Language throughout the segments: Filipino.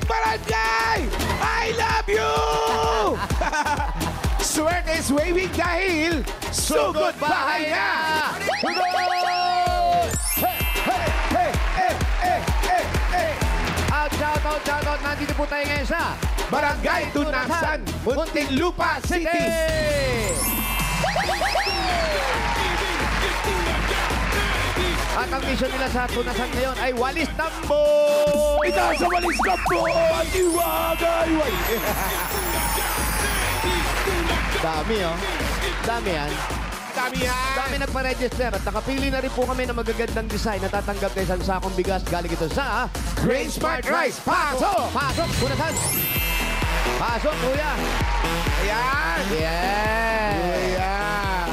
Barangay! I love you! Swerte is waving dahil sugod bahay na! Shoutout. Nandito po tayo ngayon sa Barangay Tunasan, Muntinlupa City! At ang mission nila sa Tunasan ngayon ay Walis Tambo! Itaas sa walis ka po! Iwagay! Dami, oh. Dami yan. Dami yan! Dami nagpa-register at nakapili na rin po kami ng magagandang design na tatanggap na isang sakong bigas galing ito sa Grain Smart Rice! Pasok! Pasok! Tunasan! Pasok, kuya! Ayan! Yeah! Ayan!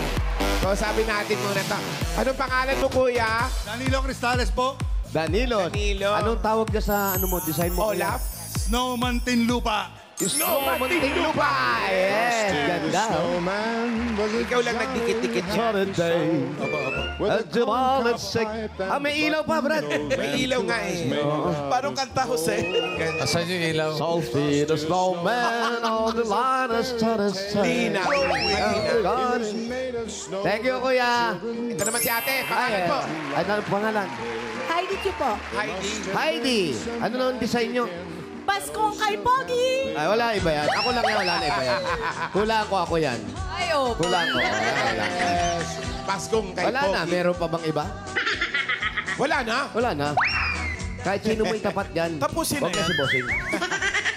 So, sabi natin muna ito. Anong pangalan mo, kuya? Danilo Cristales po. Danilo. Anong tawag niya sa design mo? Olaf? Snowman Tinlupa. Snowman Tinlupa! Yes! Ganda. Ikaw lang nagdikit-dikit siya. May ilaw pa, Brad. May ilaw nga eh. Parang kanta, Jose. Asan yung ilaw? Sophie, the snowman on the line has started saying. Lina. Thank you, kuya. Ito naman si ate. Pangalan po. Ano ang pangalan? Heidi Chu po. Heidi. Heidi. Ano na ang design nyo? Paskong kay Pogi. Ay, wala iba yan. Ako lang yan, wala na iba yan. Hula ako yan. Ay, oh. Hula ko. Wala. Yes. Paskong kay Wala na. Pogi. Meron pa bang iba? Wala na? Wala na. Kahit sino mo itapat dyan. Tapusin na Huwag na yan. si Bossing.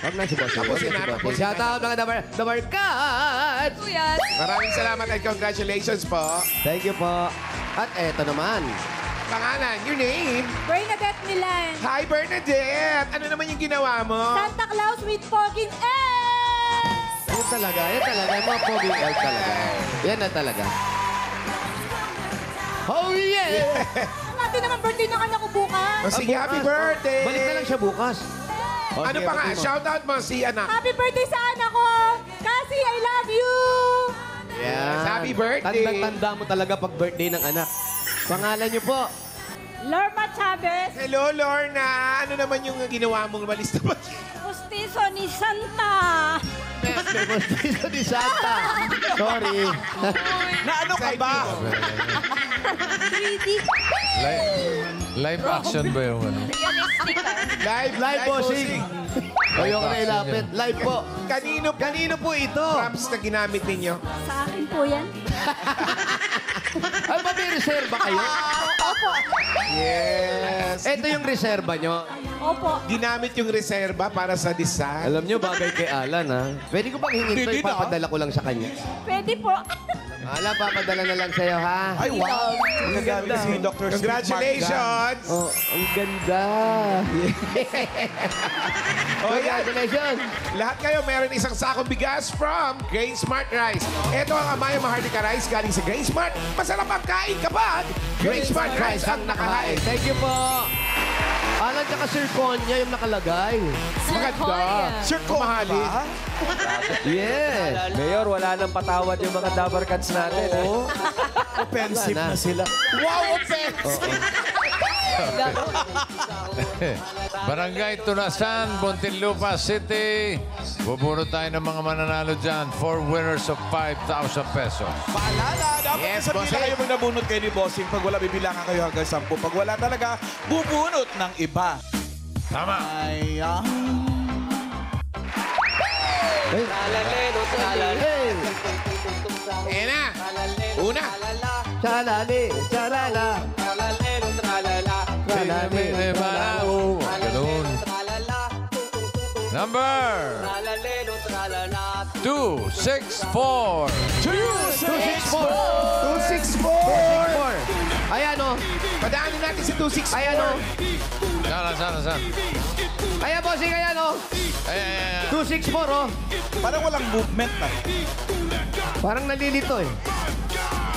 Huwag na si Bossing. Tapusin na, tapusin. Shout out mga Dabarkads! Kuya. Maraming salamat at congratulations po. Thank you po. At eto naman. Pangalan, your name? Bernadette Milan. Hi, Bernadette! Ano naman yung ginawa mo? Santa Claus with Poging S. Yan talaga. Yung mga Pogi elf talaga. Yan na talaga. Oh yeah! Natin naman birthday ng anak ko bukas. O, sige, happy birthday! Balik na lang siya bukas. Ano pa nga? Shoutout mo si anak. Happy birthday sa anak ko. Cassie, I love you. Yan. Happy birthday. Tanda-tanda mo talaga pag birthday ng anak. Pangalan niyo po. Lorma Chavez. Hello, Lorna! Ano naman yung ginawa mong walis na ba? Pustiso ni Santa. Gusto ni Santa. Sorry. Na ano ka ba? 3D. Live action ba yung ano? Realistic. Live bossing. Ayoko na ilapit. Live po. Kanino po ito? props na ginamit ninyo? Sa akin po yan. Ay, ba may reserva kayo? Opo. Yes. Ito yung reserva nyo. Opo. Ginamit yung reserva para sa design. Alam nyo, bagay kay Alan, ha? Pwede ko bang hingin to? Hindi na. Ipapadala ko lang sa kanya. Pwede po. Alan, papadala na lang sa'yo, ha? Ay, wow! Ang ganda. Si Dr. Congratulations! Oh, ang ganda. Oh, yan. Congratulations. Lahat kayo meron isang sakong bigas from Grain Smart Rice. Ito ang Amaya Maharlika Rice galing sa Grain Smart. Masarap ang kain kapag Grain Smart Rice ang nakahain. Thank you po. Alan, tsaka Sir Konya yung nakalagay. Maganda. Sir, kumahali. Yes. Mayor, wala nang patawad yung mga Dabarkads natin. Oo. Offensive Wala na. na sila. Wow, offensive! Barangay Tunasan, Muntinlupa City. Buburo tayo ng mga mananalo dyan. 4 winners of 5,000 pesos. Paalala, dapat Yes, sabihin bossing. na kayo pag nabunot kayo ni Bossing. Pag wala, bibilangan kayo hanggang 10. Pag wala talaga, bubunot ng iba. Tama. Ayan. Hey. Ayan na. Una. Chalali, chalala. Chalali, Parang. Ganun. Number 264. 264! 264. Ayan, o. Padaanin natin si 264. Ayan, o. Saan? Ayan, bossing, ayan, o. Ayan. 264, o. Parang walang movement na. Parang nalilito, eh.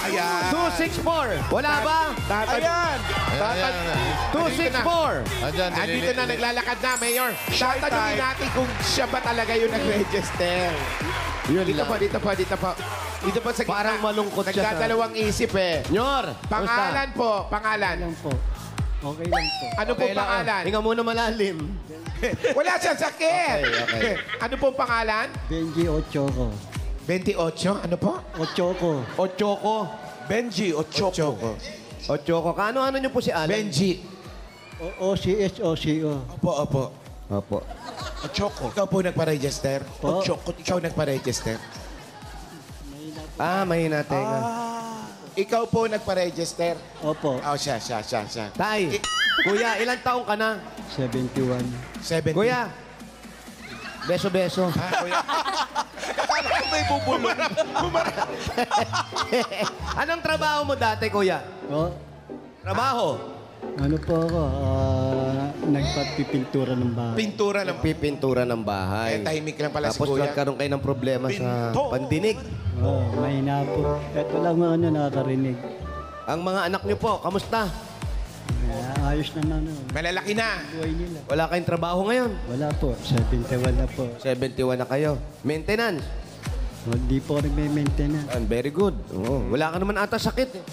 Ayan. 264. Wala ba? Ayan! Ayan. 264. Andyan, Andito na, naglalakad na, Mayor. Tatanungin natin kung siya ba talaga yung nag-register. Yun Dito lang. po, dito po, dito po. Dito po sa gitna. Parang malungkot siya sa- Nagdadalawang isip eh. Nyor, Pangalan po, pangalan. Yan po. Okay lang po. Ano pong pangalan? Hinga muna malalim. Wala siyang sakit. Okay. Ano pong pangalan? Benji Ochoco. 28. Ano po? Ochoco. Ochoko. Benji o Choco. Ochoko. Kaano-ano niyo po si Alan? Benji. OCHOCO. Opo. Opo. O Choco. Ikaw po nagpa-register? Po. Ikaw nagpa-register? Mahina tenga. Ikaw po nagpa-register? Opo. Oh, siya. Tay, kuya, ilang taong ka na? 71. 70. Kuya, beso-beso. Akala ko may bubulong. Anong trabaho mo dati, kuya? Oh, Trabaho? ano po ako? Nagpapipintura ng bahay. Pintura ng... Pipintura ng bahay. tahimik lang pala si Tapos kuya. nagkaroon kayo ng problema sa pandinig. Oh, mahina po. Ito lang ano, nakakarinig. Ang mga anak niyo po, kamusta? Ayos naman. Malalaki na. Buhay nila. Wala kayong trabaho ngayon? Wala po. 71 na po. 71 na kayo. Maintenance? Hindi po nagme-maintenance. Very good. Oo. Wala ka naman ata sakit eh.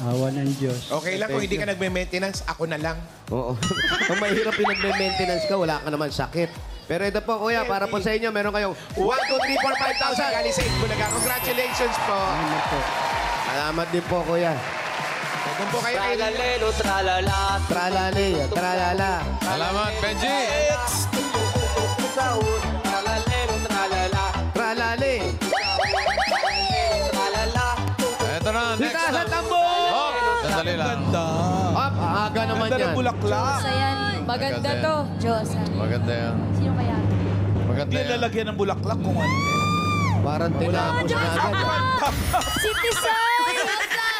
Awa ng Diyos. Okay lang kung hindi ka nagme-maintenance, ako na lang. Oo. Kung mahirap yung nagme-maintenance ka, wala ka naman sakit. Pero ito po, kuya, para po sa inyo, meron kayong 1, 2, 3, 4, 5,000. Galing sa Itbulaga. Congratulations po. Ano po? Salamat din po, kuya. Doon po kayo kayo. Tralalelo, tralala. Tralali, tralala. Salamat, Benji. Sahur, tralalelo, tralala. Tralali. Tralala. Eto na, next Sita sa na. tambo! Oh, sandali lang. Ganda. Up, aga naman Ganda ng yan. bulaklak. Ayan, maganda Maganda to. Diyos. Maganda yan. Sino kaya? Maganda Hindi yan. lalagyan ng bulaklak kung ano. Parang tinapos na agad. City Sign!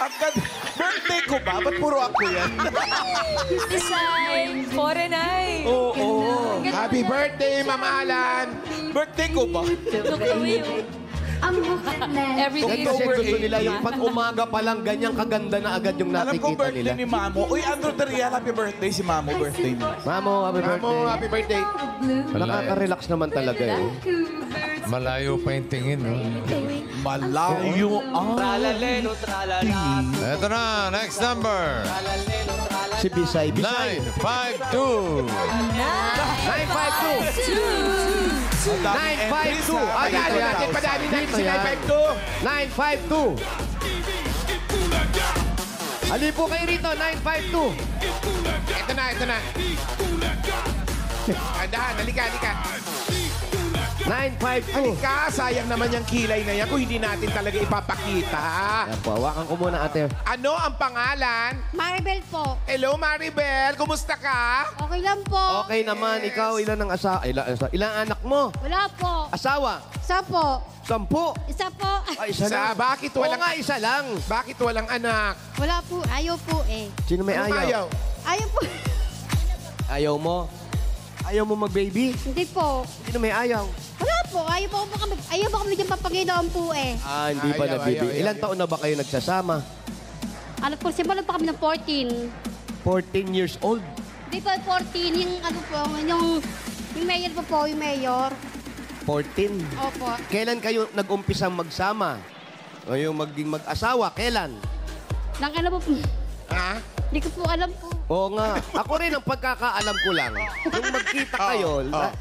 Agad. Birthday ko ba? Ba't puro ako yan? City Sign! Foreign eye! Oo. Happy birthday, Ma'am Alan. Birthday ko ba? Look away. Every Yan day. kasi gusto nila yung pag umaga pa lang, ganyang kaganda na agad yung Alam ko nakikita birthday nila. ni Mamo. Uy, Andrew Terial, happy birthday si Mamo. Birthday mo. Mamo, happy Mamo, birthday. happy birthday. Nakaka-relax naman talaga eh. Malayo pa yung tingin, no? Malayo ang... Tralalelo, tralala. Eto na, next number. Tralalelo, tralala. Si Bisay. Bisay. 952. 952. 952. Ah, Padali dito natin, yan. padali natin Dito si yan. 952. 952. Ali po kayo rito, 952. Ito na. Dahan, halika. 952. Halika, sayang naman yung kilay na yan kung hindi natin talaga ipapakita. Yan po, hawakan ko muna ate. Ano ang pangalan? Maribel po. Hello, Maribel. Kumusta ka? Okay lang po. Okay naman, ikaw ilan ang ilang anak mo? Wala po. Asawa? Isa po. 10. Isa po. Ay, isa Isa, lang. bakit Oo walang... nga, isa lang. Bakit walang anak? Wala po. Ayaw po eh. Sino may Anong ayaw? Ayaw po. Ayaw mo? Ayaw mo mag-baby? Hindi po. Sino may ayaw? Wala po. Ayaw po kami. Ayaw po kami dyan papaginoon po eh. Ah, hindi pa Ayaw, nabibi. ayaw. Ilang taon na ba kayo nagsasama? Ano po, simulan pa kami ng 14. 14 years old. Hindi po 14. Yung ano po, yung mayor po, yung mayor. 14. Opo. Kailan kayo nag-umpisang magsama? O yung maging mag-asawa, kailan? Nang ano po, Ha? hindi ko po alam po. Oo nga. Ako rin ang pagkakaalam ko lang. Nung magkita kayo,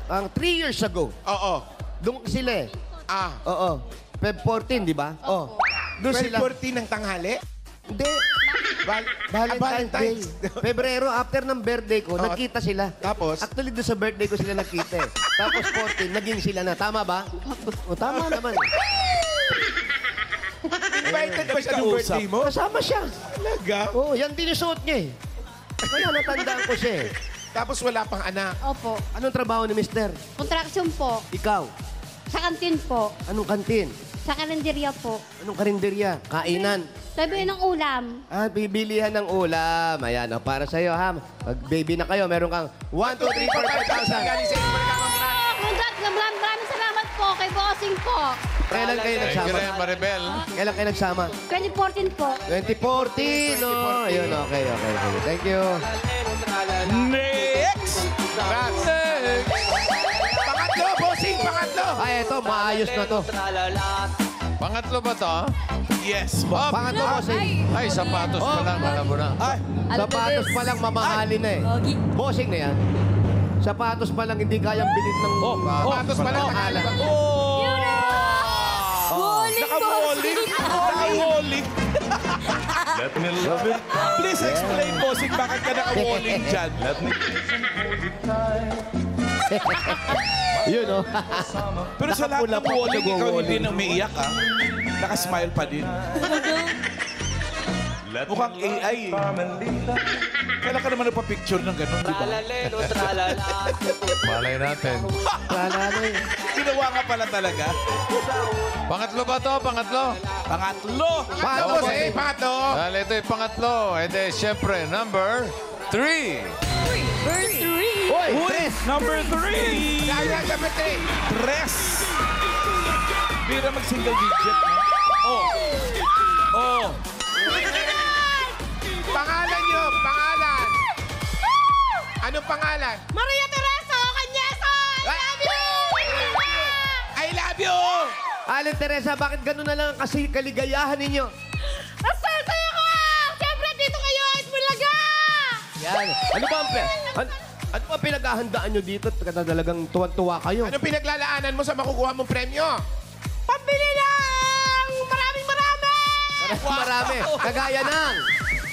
ang 3 years ago, Oo. doon sila eh. Ah. Oo. Feb 14, di ba? Oo. Doon sila. 12:14 ng tanghali? Hindi. Valentine's Day. Pebrero, after ng birthday ko, Oo. nagkita sila. Tapos? Actually, doon sa birthday ko sila nagkita eh. Tapos 14, naging sila na. Tama ba? O, tama naman. Invited ba siya ng birthday mo? Kasama siya. Talaga? Oo, yan din yung suot niya eh. Kaya natandaan ko siya eh. Tapos wala pang anak. Opo. Anong trabaho ni mister? Contraction po. Ikaw? Sa kantin po. Anong kantin? Sa kalenderya po. Anong karinderya? Kainan? Sabi ng ulam. Ah, bibilihan ng ulam. Ayan, oh, para sa'yo ha. Pag baby na kayo, meron kang 1, 2, 3, 4, 5,000. Galing sa Itbulaga, Ma'am Alan. Maraming salamat po kay Bossing po. Kailan kayo Thank you nagsama? rin, Maribel. Kailan kayo nagsama? 2014 po. 2014, no? Ayun, okay. Thank you. Tralalelo, tralala. Next! Pangatlo, bossing, pangatlo. Ay, eto, maayos na to. Tralala. Pangatlo ba to? Yes, Bob. Pangatlo, bossing. Ay, sapatos pa lang. Alam mo na. Ay, Sapatos pa lang mamahali na eh. Ogi. Bossing na yan. Sapatos pa lang hindi kayang bilhin ng Sapatos pa lang. mahala. oh! Bowling, Naka-bowling. Naka-bowling. Please explain, bossing, bakit ka naka-bowling dyan? Yun, oh. Pero sa lahat Nakapula ng pa ako bowling, ikaw hindi nag-bowling. na umiiyak, ha? Nakasmile pa din. Mukhang AI, eh. Kailan ka naman nagpa-picture ng gano'n, di ba? Tralalero, tralala. Malay natin. Wala na eh. Ginawa nga pala talaga. Pangatlo ba to? Pangatlo? Pangatlo. Pangatlo, bossing. Pangatlo. Dahil ito yung pangatlo. E de, siyempre, number 3. Uy, Uy, tres! number 3. Dahil number 3. Tres. Bira mag-single digit, no? Oh. Oh. Pangalan nyo, pangalan. Anong pangalan? Maria Teresa Cañeso! I love you! I love you! Aling Teresa, bakit gano'n na lang kasi kaligayahan ninyo? Ang saya ko! Siyempre, dito kayo at Bulaga! Yan. Ano ba ano ba pinaghahandaan nyo dito? Talagang tuwan-tuwa kayo. Anong pinaglalaanan mo sa makukuha mong premyo? Pambili ng maraming marami! Marami. Kagaya ng...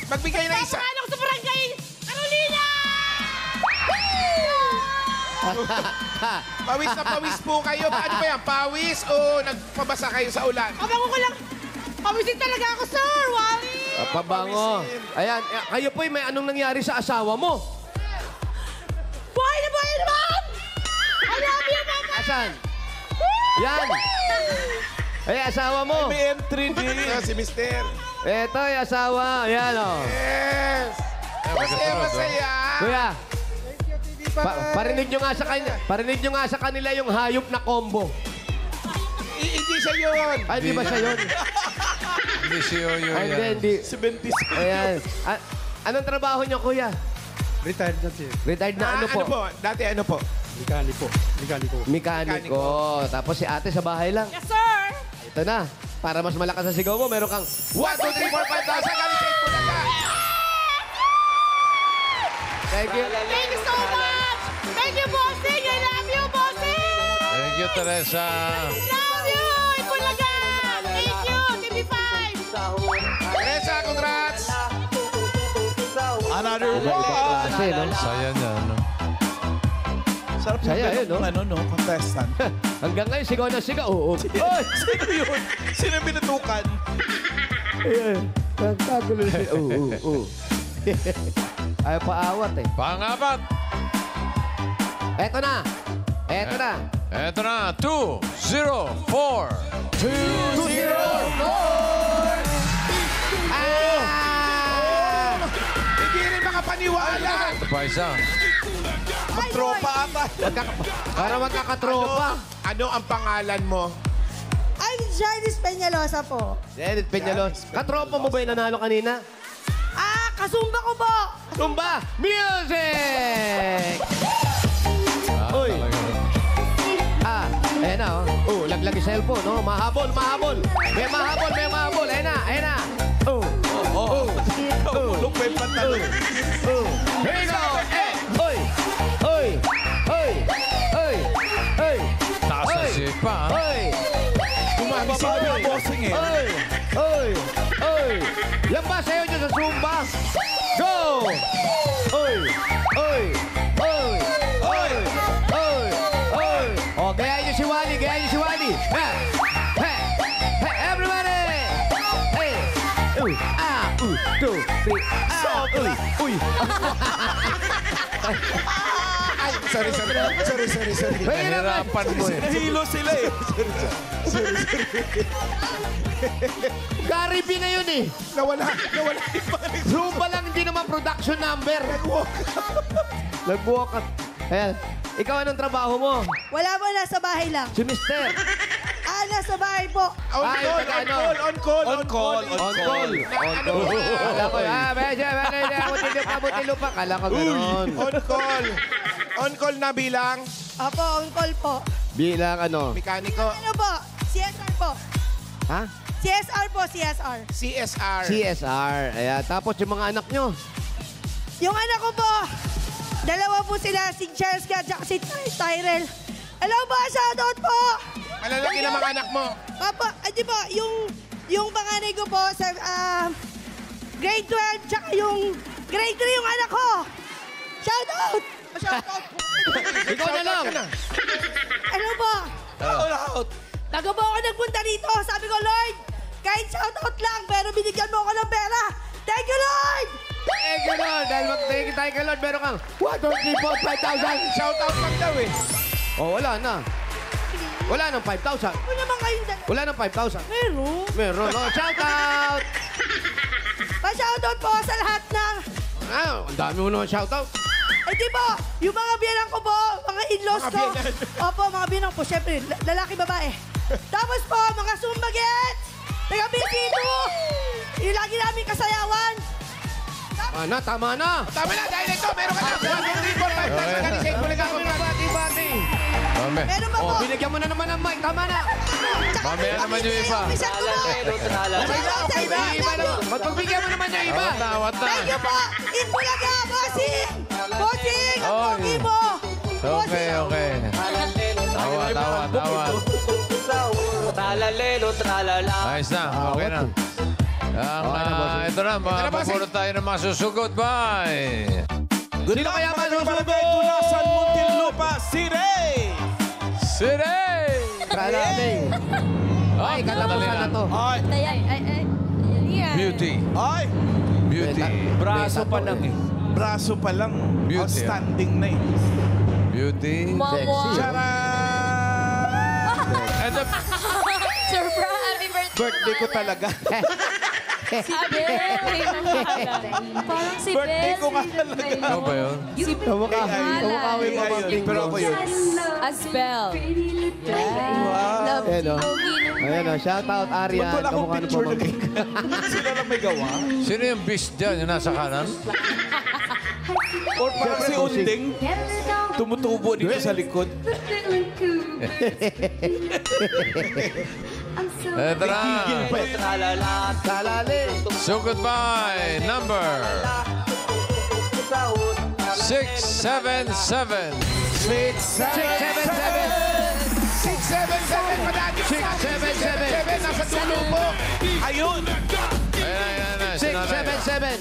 Magbigay na isa. Paano sa barangay Carolina? Pawis na pawis po kayo. Ano ba yan? Pawis o nagpabasa kayo sa ulan? Abango ko lang. Pawisin talaga ako, sir! Wally! Pabango. Ayan, kayo po'y may anong nangyari sa asawa mo? Buhay na buhay naman! I love you, mama! Asan? Yan. Ay, asawa mo. May entry din. Si Mister. Eto, yung asawa. Ayan, oh. Yes! Masaya, masaya. Kuya, parinig nyo nga sa kanya. Parinig nyo nga sa kanila yung hayop na combo. Hindi siya yun. Ay, di ba siya yun? Hindi si Yoyo Ay, yan. hindi. 76. Ayan. Anong trabaho niyo, kuya? Retired na siya. Retired na ano po? Dati ano po? Mekaniko. Mekaniko. Tapos si ate sa bahay lang. Yes, sir! Ito na. Para mas malakas sa sigaw mo, meron kang 1, 2, 3, 4, 5,000. Galing sa Itbulaga. Thank you. Thank you so much! Thank you, bossing! I love you, bossing! Thank you, Teresa. Love you! Bulaga! Thank you! TV5! Teresa, congrats! Another Iba-iba one. klase, no? Saya niya, no? Sarap yung Saya, ganun, no? ano, no? Contestant. Hanggang ngayon, sigaw na sigaw. Oo. Oy! Sino yun? Sino yung binutukan? Ayan. Nagkagulo siya. Oo. Ayaw paawat eh. Pangapat. Eto na. Eto na. Eto na, 2-0-4. 2-0-4! Hindi rin makapaniwala. Ito pa isa. Magtropa ata. Para magkakatropa. Ano ang pangalan mo? I'm Janice Peñalosa po. Edith Peñalos. Katropa mo ba yung nanalo kanina? Kasumba ko po. Tumba Music! Uy. Ayan na, oh. Laglag yung cellphone, no? Mahabol. May mahabol. Ayan na. Kabulong pa yung pantalon. Here we go! Oy! Taas ang sipa, ha? Bumaba yung bossing eh. Yan ba sa'yo dyan sa Zumba? Go! O, gayahin niyo si Wally. Everybody! Hey! 1, 2, 3, uy! Ay, sorry. Nahirapan mo eh. Nahilo sila eh. Gary B na yun eh. Nawala yung pangalan. Zumba lang, hindi naman production number. Nag-walk up. Ayan. Ikaw, anong trabaho mo? Wala po, nasa bahay lang. Si Mister. Nasa bahay po. On call. On call. Kala ko, buti lupa. Kala ko ganon. On call na bilang Apo, on call po. Bilang ano? mekaniko. Ano po? CSR po. Ha? CSR po, CSR. CSR. CSR. Ayan. Tapos yung mga anak nyo. Yung anak ko po, dalawa po sila, si Cheska at si Tyrell. Hello po, shoutout po! Malalaki na mga anak mo. Papa, di ba, yung panganay ko po sa grade 12, tsaka yung grade 3 yung anak ko. Shoutout! Shoutout! Ikaw na lang. Ano po? Out. Taga po ako nagpunta dito. Sabi ko, Lord, kahit shoutout lang, pero binigyan mo ako ng pera. Thank you, Lord! Thank you, Lord. Dahil mag-thank you tayo kay Lord, meron kang 1, 2, 3, 4, 5,000. Shoutout lang daw eh. Oh, wala na. Wala nang 5,000. Ano naman kayong Wala nang 5,000. Meron. Meron. Oh, shout out! Pa-shoutout po sa lahat ng... Ah, ang dami mo naman shout out. Eh di po, yung mga biyanang ko po, mga in-laws Mga ko. biyanan. Opo, mga biyanang po, syempre, lalaki, babae. Tapos po, mga sumbagets, taga-BC2, yung lagi namin kasayawan. Tama na. Tama na, dahil ito, meron ka na. 1, 2, 3, 4, 5,000. Kalisay ko lang ako. Bati. Mami. Meron pa po. Oh, binigyan mo na naman ng mic. Tama na. Mamaya naman yung iba. Official ko na. Tralalero, tralala. Okay ba? Iba na. Magpagbigyan mo naman yung iba. Awat na. Thank you po. Itbulaga, bossing. Bossing, ang Oy. pogi mo. Okay. Tawa. Tralalero, tralala. Ayos na. Okay na. Ito na. Mapapuro tayo ng mga susugod. Bye. Good Sino luck, kaya mga masusugot? barangay Tunasan, Muntinlupa City! City! Tralali. Ay, katapusan na to. Ay! Beauty. Ay! Beauty. Braso pa lang eh. Braso pa lang. Beauty, Outstanding na eh. Beauty. Sexy. Charan! And the... Surprise! Happy birthday! Birthday ko talaga. Si Belle! Parang si Birthday Belle. ko nga talaga. Ano ba yun? Kamukha mo yung pamangking Pero ako yun. As Belle. Wow. Ayan o. Ayan o. Shout out, Arian. Ba't wala akong Kamukha ng picture na pamangking. Sila lang may gawa? Sino yung beast dyan? Yung nasa kanan? Or parang si Unding, tumutubo dito sa likod. Ito na. Tralala. Tralali. So goodbye. Number 677. 677. Madami. 677. Nasa dulo po. Ayun! Ayan. 677.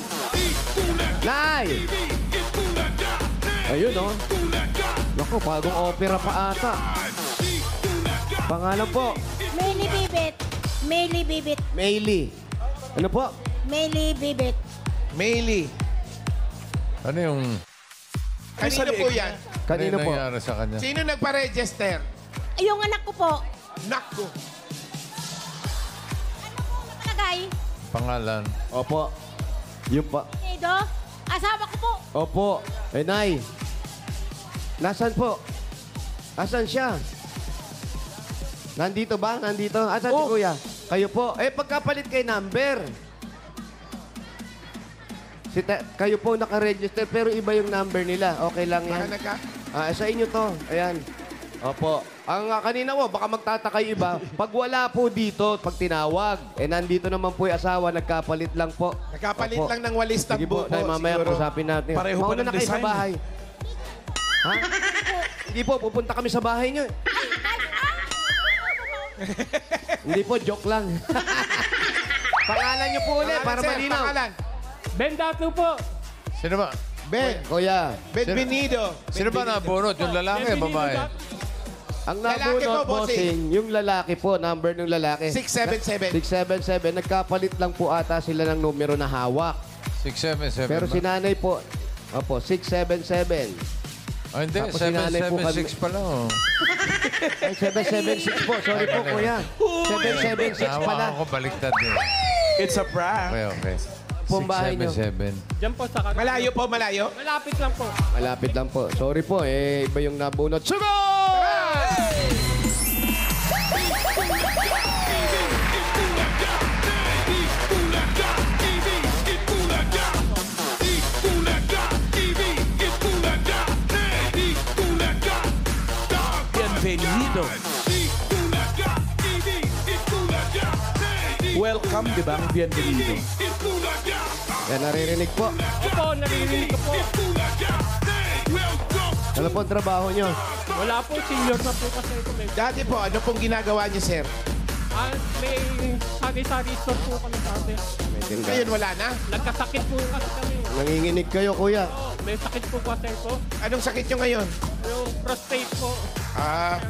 Nay! Ayun o. Naku, bagong opera pa ata. Pangalan po, Maylie Bibit. Maylie Bibit. Maylie. Ano po? Maylie Bibit. Maylie. Ano yung... Kanino po yan? Kanino ano po? nangyari sa kanya? Sino nagpa-register? Yung anak ko po. Nakko. Nakalagay. Pangalan. Opo. Yung pa. Edo. Asawa ko po. Opo. Eh, Nay. Nasaan po? Asan siya? Nandito ba? Nandito? Asan si Kuya? Kayo po. Eh, pagkapalit kay number. Kayo po nakaregister pero iba yung number nila. Okay lang yan. Sa inyo to. Ayan. Opo. Ang kanina mo, baka magtataka yung iba. Pag wala po dito, pag tinawag, nandito naman po yung asawa, nagkapalit lang po. Nagkapalit Opo. lang ng walis Sige po, buko. dahil mamaya siguro. usapin natin. Pareho pa Mauna ng na kayo sa design. bahay. Ha? Hindi po, pupunta kami sa bahay niyo. Hindi po, joke lang. Pangalan niyo po ulit, para Sir, malinaw. Pangalan. Ben Dato po. Sino ba? Ben. Kuya, Benvenido. Sino ba nabunot? Yung lalaki, babae? ang Lalaki nabunot, po, bossing, yung lalaki po, number ng lalaki. 677. 677. Nagkapalit lang po ata sila ng numero na hawak. 677 Pero ba? si nanay po, opo, 677. Oh, hindi. Tapos sinanay po 776 pala. Oh. Ay, 776 po. Sorry po, kuya. 776 pala. Nahawakan ko baliktad din. It's a prank. Okay. Po ang bahay niyo. 677. Diyan po sa kanila. Malayo po, malayo. Malapit lang po. Malapit lang po. Sorry po, iba yung nabunot. Sugod! Bienvenido. welcome, di ba? Ang bienvenido. Yan, naririnig po. Opo, naririnig ko po. Ano po ang trabaho nyo? Wala po, senior na po kasi ito. Dati po, ano pong ginagawa niyo, sir? May sari-sari store po kami dati. Ngayon wala na? Nagkasakit po kasi kami. Nanginginig kayo, kuya. May sakit po kasi ito. Anong sakit niyo ngayon? Yung prostate po. Ah,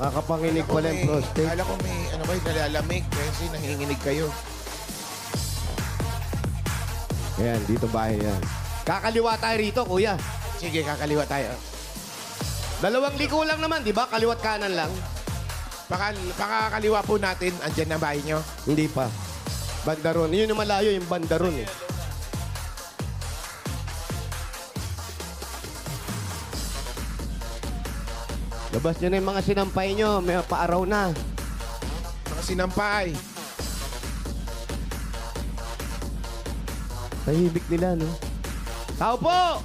Nakakapanginig pala yung prostate. Kala ko may, ano ba, nalalamig kasi nanginginig kayo. Ayan, dito bahay yan. Kakaliwa tayo rito, kuya. Sige, kakaliwa tayo. 2 liko lang naman, di ba? Kaliwat kanan lang. Pakakaliwa po natin, andyan na bahay niyo. Hindi pa. Bandaron. Yun yung malayo, yung bandaron eh. Labas nyo na yung mga sinampay nyo. May paaraw na. Mga sinampay. Tahimik nila, no? Tao po!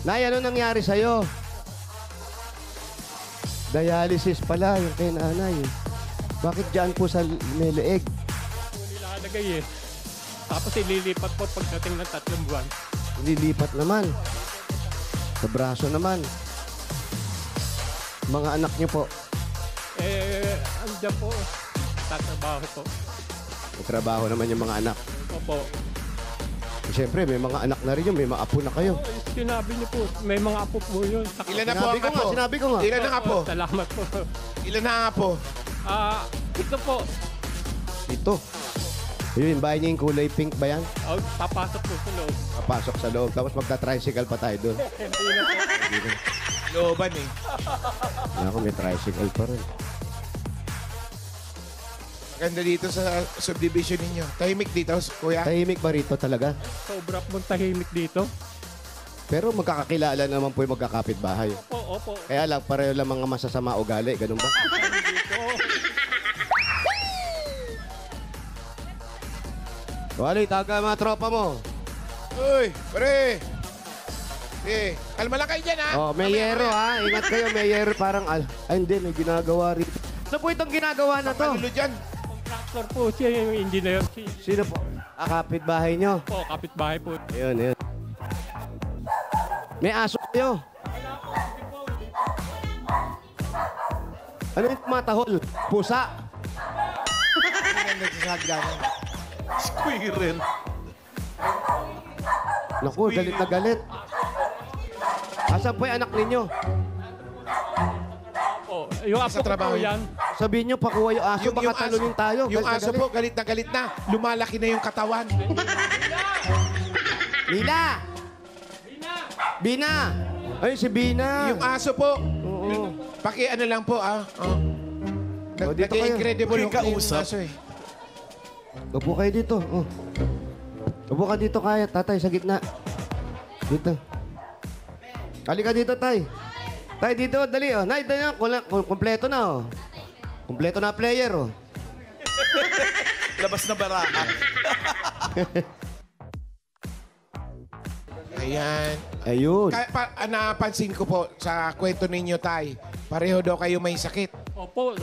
Nay, ano nangyari sa'yo? Dialysis pala yung kay nanay. Bakit dyan po sa neleeg? Nilalagay eh. Tapos ililipat po pagdating ng 3 buwan. Lilipat naman. Sa braso naman. Mga anak niyo po. Andyan po. Tatrabaho po. May trabaho naman yung mga anak. Opo. Siyempre, may mga anak na rin yun. May mga apo na kayo. Sinabi niyo po, may mga apo po yun. Ilan na po ang apo? Sinabi ko nga. Ilan ang apo? Salamat po. Ilan na ang apo? Ito po. Ito. Yun, bahay niya yung kulay pink ba yan? Oh, papasok po sa loob. Papasok sa loob. Tapos magta-tricycle pa tayo doon. Hindi na po. Looban eh. Ako, may tricycle pa rin. Maganda dito sa subdivision ninyo. Tahimik dito, kuya. Tahimik ba rito talaga? Sobra pong tahimik dito. Pero magkakakilala naman po yung magkakapit-bahay. Opo. Kaya lang, pareho lang mga masasama ugali. Ganun ba? Wally, taga mga tropa mo. Uy, pare. Eh, kalma lang kayo dyan, ha? Oh, may yero ha. Ingat kayo, may yero. Parang, ay hindi, may ginagawa rito. Ano po itong ginagawa na to? Panulo dyan. Contractor po siya, yung engineer. Sino po? Kapit-bahay nyo. Po, kapitbahay po. Ayun. May aso kayo. Ano yung tumatahol? Pusa. Squirrel. Naku, galit na galit. Asan po yung anak ninyo? Oh, yung apo ko po yan. Sabihin nyo, pakuha yung aso, baka talunin tayo. Yung Galit na aso galit. po, galit na. Lumalaki na yung katawan. Mila! Bina! Ay, si Bina. Yung aso po. Oo. Ano lang po, ah. Oh. Oh, dito kayo. Incredible May yung kausap. aso eh. Upo kayo dito. Oh. Upo ka dito kaya, tatay, sa gitna. Dito. Halika dito, tay. Tay, dito, dali. Oh. Nay, dali na. Kompleto na, oh. Kompleto na player, oh. Labas na baraka. Ayan. Ayun. Napansin ko po sa kwento ninyo, tay. Pareho daw kayo may sakit. Opo.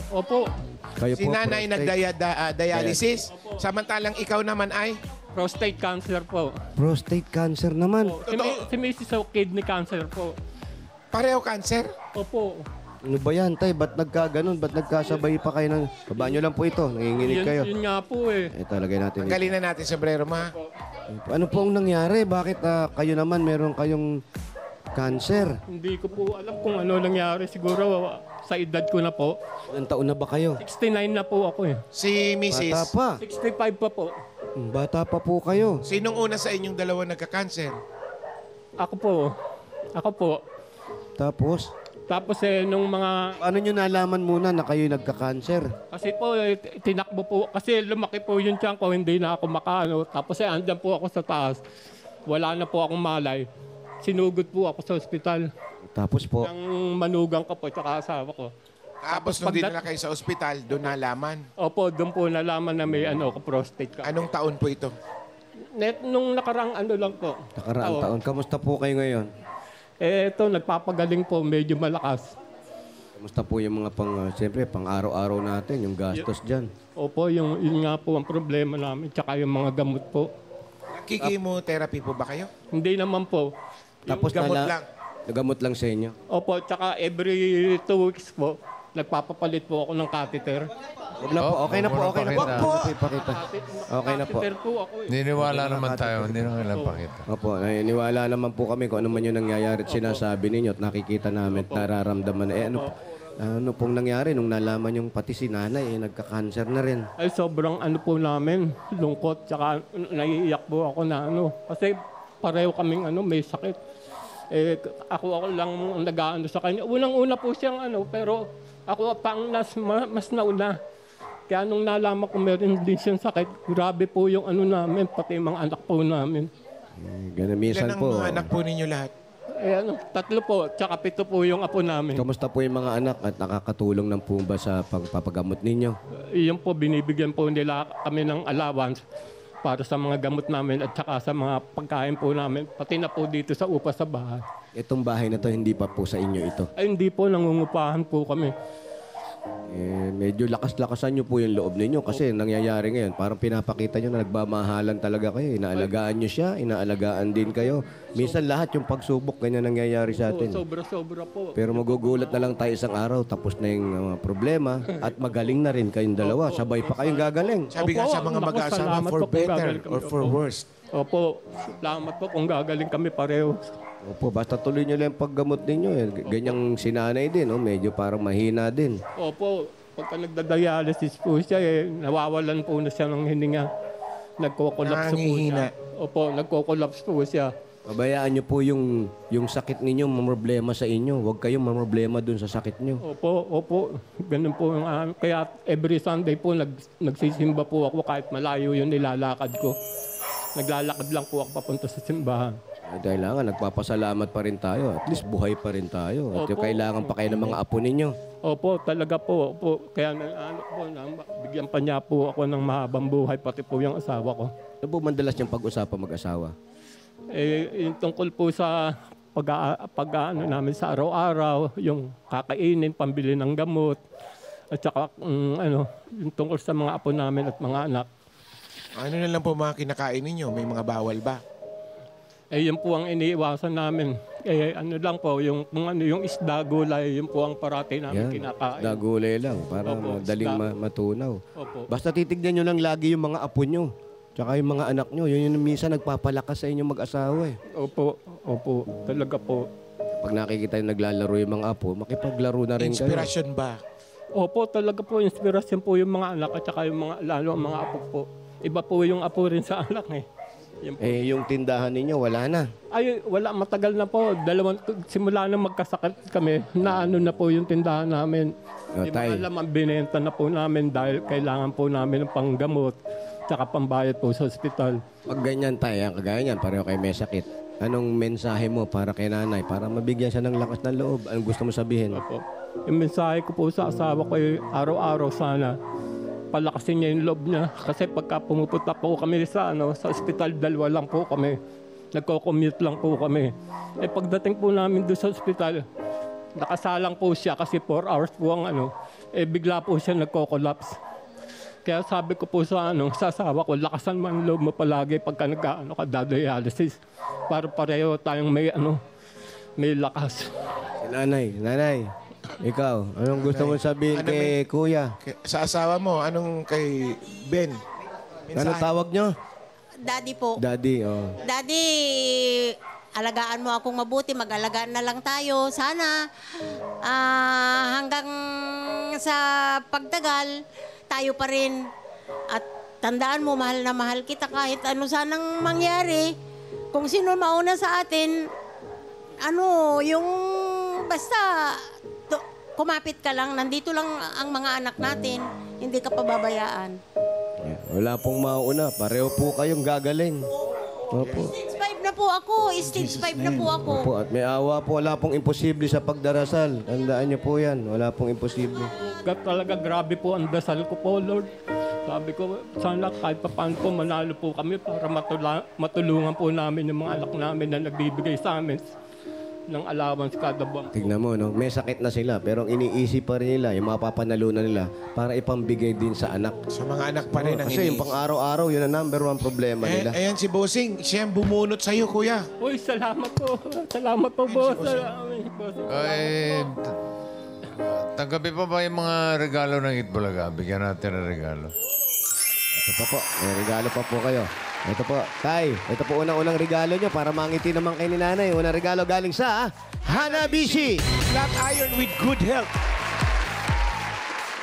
Kayo Si po, nanay prostate. nagdialysis. Samantalang ikaw naman ay... Prostate cancer po. Prostate cancer naman. Si Mrs. So, kidney cancer po. Pareho cancer. Opo. Ano ba yan, tay? Ba't nagkaganon? Ba't nagkasabay pa kayo ng... Babaan nyo lang po ito. Nanginginig kayo. Yun nga po eh. Ito, lagay natin. Tanggalin na natin sombrero, ma. Ano po ang nangyari? Bakit kayo naman meron kayong cancer? Hindi ko po alam kung ano nangyari. Siguro sa edad ko na po. Ilang taon na ba kayo? 69 na po ako eh. Si Mrs. Bata pa. 65 pa po. Bata pa po kayo. Sinong una sa inyong dalawa nagka-cancer? Ako po. Tapos, nung mga... paano nyo nalaman muna na kayo nagka-cancer? Kasi po, tinakbo po. Kasi lumaki po yung tiyan ko, hindi na ako makaano. Tapos andyan po ako sa taas. Wala na po akong malay. Sinugod po ako sa ospital. Tapos po, Ang manugang ko po, tsaka asawa ko. Tapos nung dinala kayo sa ospital, doon nalaman. Opo, doon po nalaman na may prostate ka. Anong taon po ito? Nung nakarang lang po. nakaraang taon. Kamusta po kayo ngayon? Ito, nagpapagaling po, medyo malakas. Kamusta po yung mga siyempre, pang araw-araw natin, yung gastos dyan? Opo, yun nga po ang problema namin. Tsaka yung mga gamot po. Nagkikimotherapy po ba kayo? Hindi naman po. Tapos gamot lang. Nagamot lang sa inyo? Opo, tsaka every 2 weeks po, nagpapapalit po ako ng catheter. Huwag na po. Okay na po. Okay na po. Pakita. Huwag po ipakita. Okay na po. Catheter po ako eh. Niniwala naman tayo. Hindi naman kailangan pakita. Opo, naniniwala naman po kami kung ano man yung nangyayari at sinasabi ninyo at nakikita namin at nararamdaman. Ano pong nangyari nung nalaman yung pati si nanay, nagka-cancer na rin. Ay, sobrang ano po namin, lungkot, tsaka naiiyak po ako na kasi pareho kaming may sakit. Ako lang nag-aano sa kanya. Unang-una po siyang pero ako pang mas nauna. Kaya nung nalaman ko meron din siyang sakit, grabe po yung namin, pati yung mga anak po namin. Ganun minsan Ilan ang po. mga anak po ninyo lahat? 3 po, tsaka 7 po yung apo namin. Kamusta po yung mga anak at nakakatulong ng po ba sa pagpapagamot ninyo? Iyon po, binibigyan po nila kami ng allowance para sa mga gamot namin at saka sa mga pagkain po namin, pati na po dito sa upa sa bahay. Itong bahay na to, hindi pa po sa inyo ito. Ay, hindi po, nangungupahan po kami. Medyo lakas-lakasan nyo po yung loob ninyo kasi nangyayari ngayon. Parang pinapakita nyo na nagbamahalan talaga kayo. Inaalagaan nyo siya, inaalagaan din kayo. Minsan lahat yung pagsubok, ganyan nangyayari sa atin. Sobra-sobra po. Pero magugulat na lang tayo isang araw, tapos na yung problema at magaling na rin kayong dalawa. Sabay pa kayong gagaling. Sabi nga sa mga Naku, mag-aasawa, salamat for po kung better gagaling kami. or for worse. Opo, salamat po kung gagaling kami pareho. Opo, basta tuloy nyo lang yung paggamot ninyo. Ganyang sinanay din, medyo parang mahina din. Opo, pagka nagda-dialysis po siya, nawawalan po na siya ng hininga. Nagko-collapse po siya. Nangihina. Opo, nagko-collapse po siya. Pabayaan nyo po yung sakit ninyo, mamroblema sa inyo. Huwag kayong mamroblema dun sa sakit nyo. Opo. Ganun po. Kaya every Sunday po, nagsisimba po ako kahit malayo yung nilalakad ko. Naglalakad lang po ako papunta sa simbahan. Kailangan, nagpapasalamat pa rin tayo. At least buhay pa rin tayo. At yung Opo. kailangan pa kayo ng mga apo ninyo. Opo, talaga po. Opo. Kaya bigyan pa niya po ako ng mahabang buhay, pati po yung asawa ko. Ano po madalas yung pag-usapan mag-asawa? Yung tungkol po sa pag-ano namin sa araw-araw, yung kakainin, pambili ng gamot, at saka yung tungkol sa mga apo namin at mga anak. Ano na lang po mga kinakain ninyo? May mga bawal ba? Yun po ang iniiwasan namin. Lang po, yung isda, gulay, yun po ang parati namin kinakain. Dagulay lang para Opo, madaling isda. matunaw. Opo. Basta titignan nyo lang lagi yung mga apo nyo. Tsaka yung mga anak nyo. Yun yung minsan nagpapalakas sa inyong mag-asawa eh. Opo. Talaga po. Pag nakikita yung naglalaro yung mga apo, makipaglaro na rin kayo. Inspirasyon ba? Opo, talaga po. Inspirasyon po yung mga anak at saka yung lalo ang mga apo po. Iba po yung apo rin sa anak eh. Yan po. Yung tindahan ninyo, wala na. Ay, wala. Matagal na po. Simula na magkasakit kami, na po yung tindahan namin. Yung Tay. mga laman, binenta na po namin dahil kailangan po namin ng panggamot tsaka pambayad po sa ospital. Pag ganyan tayo, kagaya niyan, pareho kayo may sakit. Anong mensahe mo para kay nanay? Para mabigyan siya ng lakas ng loob. Anong gusto mo sabihin? Opo. Yung mensahe ko po sa asawa ko, araw-araw sana, palakasin niya yung loob niya. Kasi pagka pumupunta po kami sa ospital, 2 lang po kami. Nagko-commute lang po kami. Pagdating po namin doon sa ospital, nakasalang po siya kasi 4 hours po ang bigla po siya nagko-collapse. Kaya sabi ko po sa asawa ko, lakasan mo ang loob mo palagi pagka ka-dialysis. Para pareho tayong may lakas. Nanay, ikaw, anong gusto mo sabihin kay kuya? Sa asawa mo, anong kay Ben? Ano tawag nyo? Daddy po. Daddy, oh. Daddy, alagaan mo akong mabuti. Mag-alagaan na lang tayo. Sana hanggang sa pagtagal, tayo pa rin. At tandaan mo, mahal na mahal kita kahit ano sanang mangyari. Kung sino mauna sa atin, yung basta kumapit ka lang. Nandito lang ang mga anak natin. Hindi ka pababayaan. Yeah, wala pong mauna. Pareho po kayong gagaling. Opo. Stage 5 na po ako. Stage 5 na po ako. Opo, at may awa po. Wala pong imposible sa pagdarasal. Tandaan niyo po yan. Wala pong imposible. Talaga grabe po ang dasal ko po, Lord. Sabi ko, sana kahit paano po manalo po kami para matulungan po namin yung mga anak namin na nagbibigay sa amin ng allowance kada buwan. Tignan mo, no? May sakit na sila, pero ang iniisip pa rin nila, yung mapapanalunan nila, para ipambigay din sa anak. Sa mga anak pa rin ang Kasi yung pang-araw-araw, yun ang number one problema nila. Ayan si Bossing. Siya ang bumunot sa'yo, kuya. Uy, salamat po. Salamat po, boss. Boss. Ay, tanggapin pa ba yung mga regalo ng Itbulaga? Bigyan natin ng regalo. Ito pa po, may regalo pa po kayo. Ito po, Tay, ito po unang-unang regalo nyo para mangiti naman kay ni nanay. Unang regalo galing sa Hanabishi. Flat iron with good health.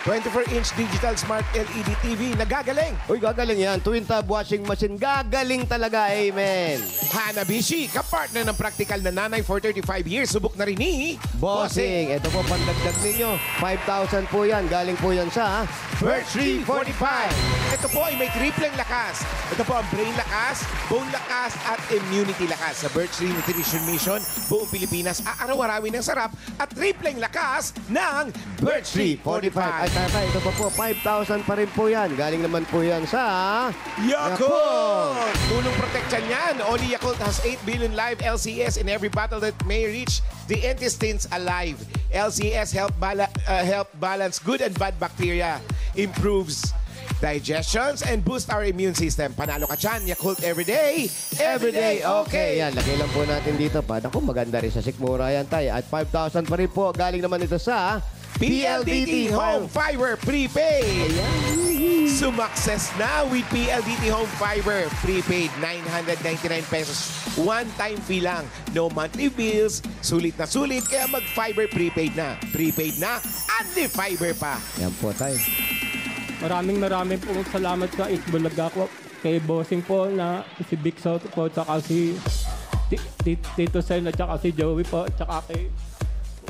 24-inch digital smart LED TV. Nagagaling. Uy, gagaling yan. Twin tab washing machine. Gagaling talaga. Amen. Hanabishi, kapartner ng practical na nanay for 35 years. Subok na rin ni Bossing. Ito po, pandagdag ninyo. 5,000 po yan. Galing po yan sa Birch Tree 45. Ito po ay may tripleng lakas. Ito po ang brain lakas, bone lakas, at immunity lakas. Sa Birch Tree Nutrition Mission, buong Pilipinas, aaraw-arawin ng sarap at tripleng lakas ng Birch Tree 45. Ay, tatay, ito pa po. 5,000 pa rin po yan. Galing naman po yan sa Yakult! Tulong protection yan. Only Yakult has 8 billion live LCS in every battle that may reach the intestines alive. LCS help balance good and bad bacteria, improves digestions, and boost our immune system. Panalo ka dyan. Yakult everyday. Everyday, okay. Yan, lagay lang po natin dito pa. Naku, maganda rin sa Sikmura yan, tay. At 5,000 pa rin po. Galing naman ito sa PLDT Home Fiber Prepaid. Sumakses na with PLDT Home Fiber Prepaid. 999 pesos. One-time fee lang. No monthly bills. Sulit na sulit. Kaya mag-Fiber Prepaid na. Prepaid na. Anti Fiber pa. Yan po, tay. Maraming pong salamat sa Itbulaga ko. Kay Bossing po na si Big Soto po, tsaka si Tito Sen, at tsaka si Joey po, tsaka kay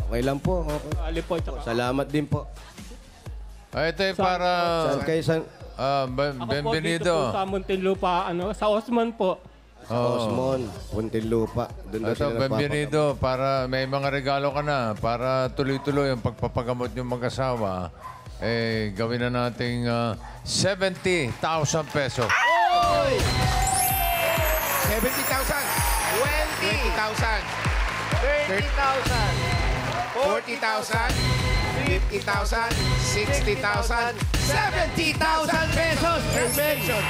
Okay lang po. Okay. Ali po, tsaka Salamat din po. Ay, ito para... Saan kayo, saan? ako po dito Benvenido. po sa Muntinlupa, sa Osman po. Osmon, Puntinlupa. Doon daw Ito, sila Benvenido, para may mga regalo ka na para tuloy-tuloy ang pagpapagamot yung mag-asawa. Eh, gawin na nating 70,000 pesos. 70,000. 20,000. 30,000. 40,000. 50,000. 60,000. 70,000 pesos. Congratulations.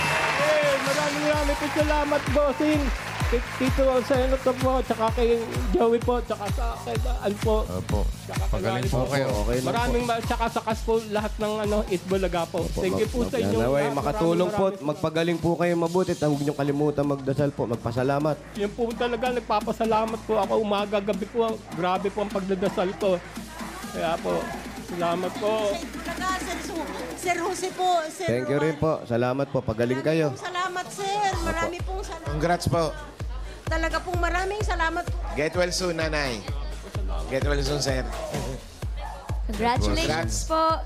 Maraming po salamat, Bossing. Tito Senator po, tsaka kay Joey po, tsaka sa kay po. Opo. Pagaling po kayo. Okay lang Maraming tsaka sa kas po lahat ng Itbulaga po. Thank you po sa inyo. Naway, lahat. makatulong po. Maraming Magpagaling po kayo mabuti. At huwag niyong kalimutan magdasal po. Magpasalamat. Yun po talaga, nagpapasalamat po ako umaga, gabi po. Grabe po ang pagdadasal ko. Kaya po, salamat po. Sir Jose po. Sir Thank you rin po. Salamat po. Pagaling kayo. Salamat, sir. Marami pong salamat. Congrats po. Talaga pong maraming salamat po. Get well soon, nanay. Get well soon, sir. Congratulations po.